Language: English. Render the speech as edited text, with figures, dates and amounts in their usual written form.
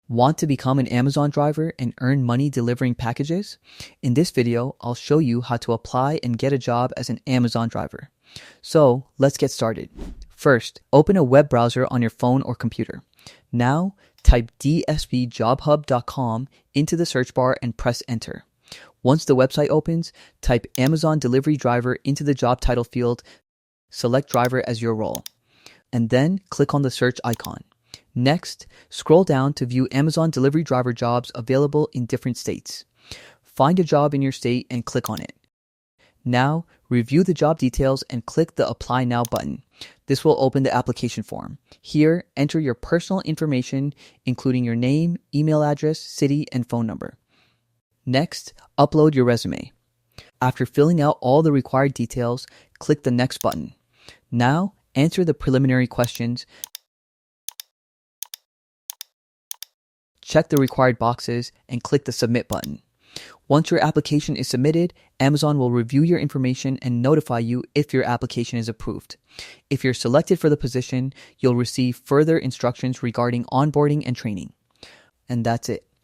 Want to become an Amazon driver and earn money delivering packages? In this video, I'll show you how to apply and get a job as an Amazon driver. So let's get started. First, open a web browser on your phone or computer. Now, type dsbjobhub.com into the search bar and press enter. Once the website opens, type Amazon Delivery Driver into the job title field, select driver as your role, and then click on the search icon. Next, scroll down to view Amazon delivery driver jobs available in different states. Find a job in your state and click on it. Now, review the job details and click the Apply Now button. This will open the application form. Here, enter your personal information, including your name, email address, city, and phone number. Next, upload your resume. After filling out all the required details, click the Next button. Now, answer the preliminary questions. Check the required boxes and click the Submit button. Once your application is submitted, Amazon will review your information and notify you if your application is approved. If you're selected for the position, you'll receive further instructions regarding onboarding and training. And that's it.